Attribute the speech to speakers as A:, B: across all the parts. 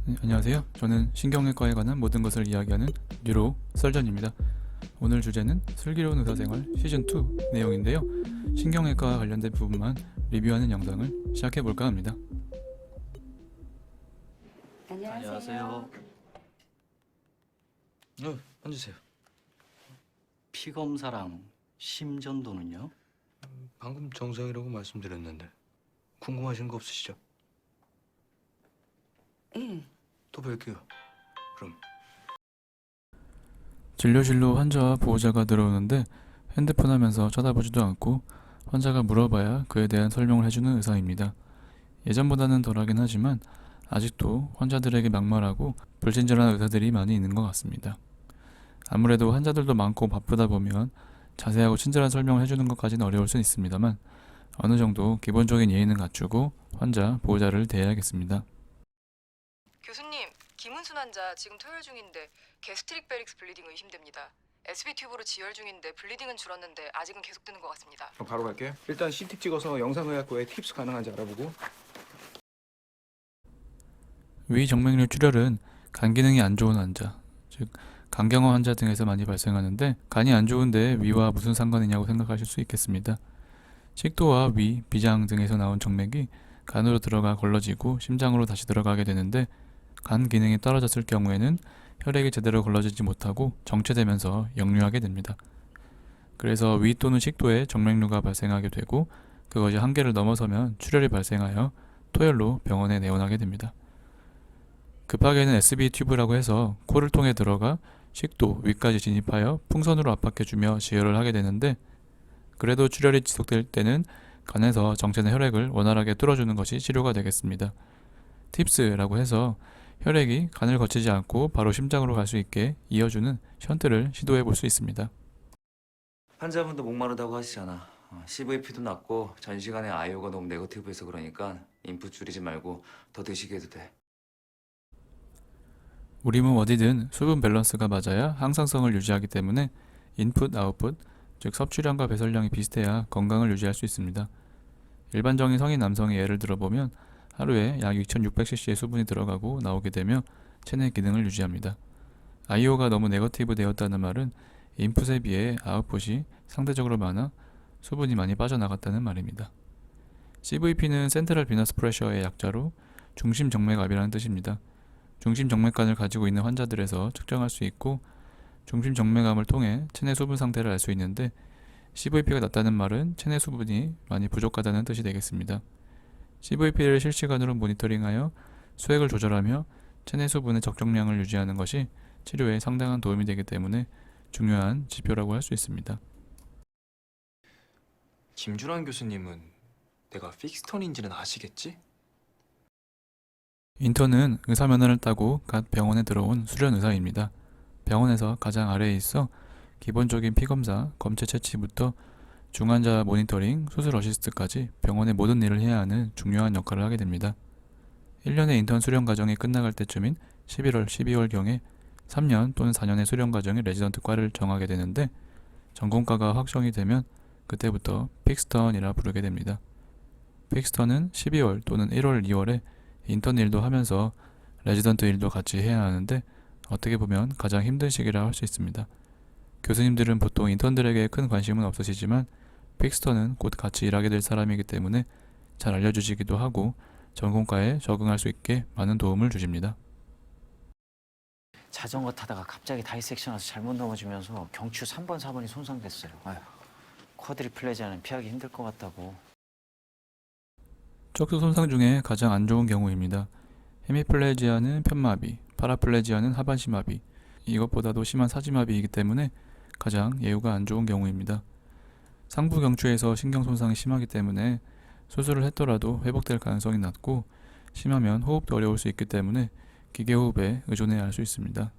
A: 네, 안녕하세요. 저는 신경외과에 관한 모든 것을 이야기하는 뉴로 썰전입니다. 오늘 주제는 슬기로운 의사생활 시즌2 내용인데요. 신경외과와 관련된 부분만 리뷰하는 영상을 시작해볼까 합니다.
B: 안녕하세요.
C: 앉으세요.
B: 피 검사랑 심전도는요?
C: 방금 정상이라고 말씀드렸는데 궁금하신 거 없으시죠?
D: 예.
C: 또 뵐게요. 그럼.
A: 진료실로 환자와 보호자가 들어오는데 핸드폰 하면서 쳐다보지도 않고 환자가 물어봐야 그에 대한 설명을 해주는 의사입니다. 예전보다는 덜하긴 하지만 아직도 환자들에게 막말하고 불친절한 의사들이 많이 있는 것 같습니다. 아무래도 환자들도 많고 바쁘다 보면 자세하고 친절한 설명을 해주는 것까지는 어려울 수 있습니다만 어느 정도 기본적인 예의는 갖추고 환자, 보호자를 대해야겠습니다.
D: 교수님, 김은순 환자 지금 토열 중인데 게스트릭 베릭스 블리딩 의심됩니다. SB 튜브로 지혈 중인데 블리딩은 줄었는데 아직은 계속되는 것 같습니다.
E: 그럼 바로 갈게요. 일단 CT 찍어서 영상의학고에 팁스 가능한지 알아보고.
A: 위 정맥류 출혈은 간 기능이 안 좋은 환자, 즉 간경화 환자 등에서 많이 발생하는데 간이 안 좋은데 위와 무슨 상관이냐고 생각하실 수 있겠습니다. 식도와 위, 비장 등에서 나온 정맥이 간으로 들어가 걸러지고 심장으로 다시 들어가게 되는데 간 기능이 떨어졌을 경우에는 혈액이 제대로 걸러지지 못하고 정체되면서 역류하게 됩니다. 그래서 위 또는 식도에 정맥류가 발생하게 되고 그것이 한계를 넘어서면 출혈이 발생하여 토혈로 병원에 내원하게 됩니다. 급하게는 SB 튜브라고 해서 코를 통해 들어가 식도, 위까지 진입하여 풍선으로 압박해주며 지혈을 하게 되는데 그래도 출혈이 지속될 때는 간에서 정체된 혈액을 원활하게 뚫어주는 것이 치료가 되겠습니다. 팁스라고 해서 혈액이 간을 거치지 않고 바로 심장으로 갈 수 있게 이어주는 션트를 시도해 볼 수 있습니다.
F: 환자분도 목마르다고 하시잖아. CVP도 낮고 전 시간에 아이오가 너무 네거티브해서 그러니까 인풋 줄이지 말고 더 드시게 해도 돼.
A: 우리 몸 어디든 수분 밸런스가 맞아야 항상성을 유지하기 때문에 인풋, 아웃풋, 즉 섭취량과 배설량이 비슷해야 건강을 유지할 수 있습니다. 일반적인 성인 남성의 예를 들어보면 하루에 약 2600cc의 수분이 들어가고 나오게 되며 체내 기능을 유지합니다. 아이오가 너무 네거티브 되었다는 말은 인풋에 비해 아웃풋이 상대적으로 많아 수분이 많이 빠져나갔다는 말입니다. CVP는 센트럴 비너스 프레셔의 약자로 중심 정맥압이라는 뜻입니다. 중심 정맥관을 가지고 있는 환자들에서 측정할 수 있고 중심 정맥암을 통해 체내 수분 상태를 알 수 있는데 CVP가 낮다는 말은 체내 수분이 많이 부족하다는 뜻이 되겠습니다. CVP를 실시간으로 모니터링하여 수액을 조절하며 체내 수분의 적정량을 유지하는 것이 치료에 상당한 도움이 되기 때문에 중요한 지표라고 할 수 있습니다.
G: 김준환 교수님은 내가 픽스턴인지는 아시겠지?
A: 인턴은 의사면허를 따고 갓 병원에 들어온 수련 의사입니다. 병원에서 가장 아래에 있어 기본적인 피검사, 검체 채취부터 중환자 모니터링, 수술 어시스트까지 병원의 모든 일을 해야 하는 중요한 역할을 하게 됩니다. 1년의 인턴 수련 과정이 끝나갈 때쯤인 11월, 12월경에 3년 또는 4년의 수련 과정의 레지던트 과를 정하게 되는데 전공과가 확정이 되면 그때부터 픽스턴이라 부르게 됩니다. 픽스턴은 12월 또는 1월, 2월에 인턴 일도 하면서 레지던트 일도 같이 해야 하는데 어떻게 보면 가장 힘든 시기라 할 수 있습니다. 교수님들은 보통 인턴들에게 큰 관심은 없으시지만 픽스턴은 곧 같이 일하게 될 사람이기 때문에 잘 알려주시기도 하고 전공과에 적응할 수 있게 많은 도움을 주십니다.
H: 자전거 타다가 갑자기 다이섹션 와서 잘못 넘어지면서 경추 3번, 4번이 손상됐어요. 아휴, 쿼드리플레지아는 피하기 힘들 것 같다고.
A: 척수 손상 중에 가장 안 좋은 경우입니다. 헤미플레지아는 편마비, 파라플레지아는 하반신마비, 이것보다도 심한 사지마비이기 때문에 가장 예후가 안 좋은 경우입니다. 상부 경추에서 신경 손상이 심하기 때문에 수술을 했더라도 회복될 가능성이 낮고 심하면 호흡도 어려울 수 있기 때문에 기계호흡에 의존해야 할 수 있습니다.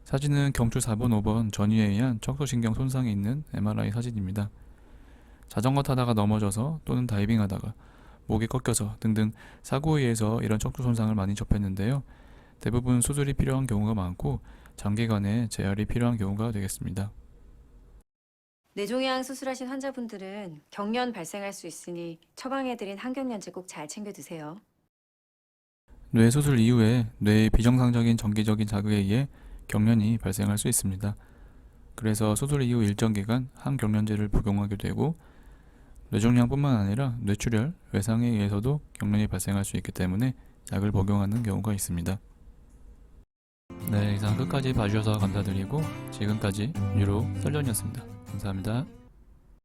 A: 사진은 경추 4번, 5번 전이에 의한 척수신경 손상이 있는 MRI 사진입니다. 자전거 타다가 넘어져서 또는 다이빙하다가 목이 꺾여서 등등 사고에 의해서 이런 척추 손상을 많이 접했는데요. 대부분 수술이 필요한 경우가 많고 장기간의 재활이 필요한 경우가 되겠습니다.
I: 뇌종양 수술하신 환자분들은 경련 발생할 수 있으니 처방해드린 항경련제 꼭 잘 챙겨 드세요.
A: 뇌 수술 이후에 뇌의 비정상적인 정기적인 자극에 의해 경련이 발생할 수 있습니다. 그래서 수술 이후 일정 기간 항경련제를 복용하게 되고 뇌종양뿐만 아니라 뇌출혈, 외상에 의해서도 경련이 발생할 수 있기 때문에 약을 복용하는 경우가 있습니다. 네, 이상 끝까지 봐주셔서 감사드리고 지금까지 뉴로 설전이었습니다. 감사합니다.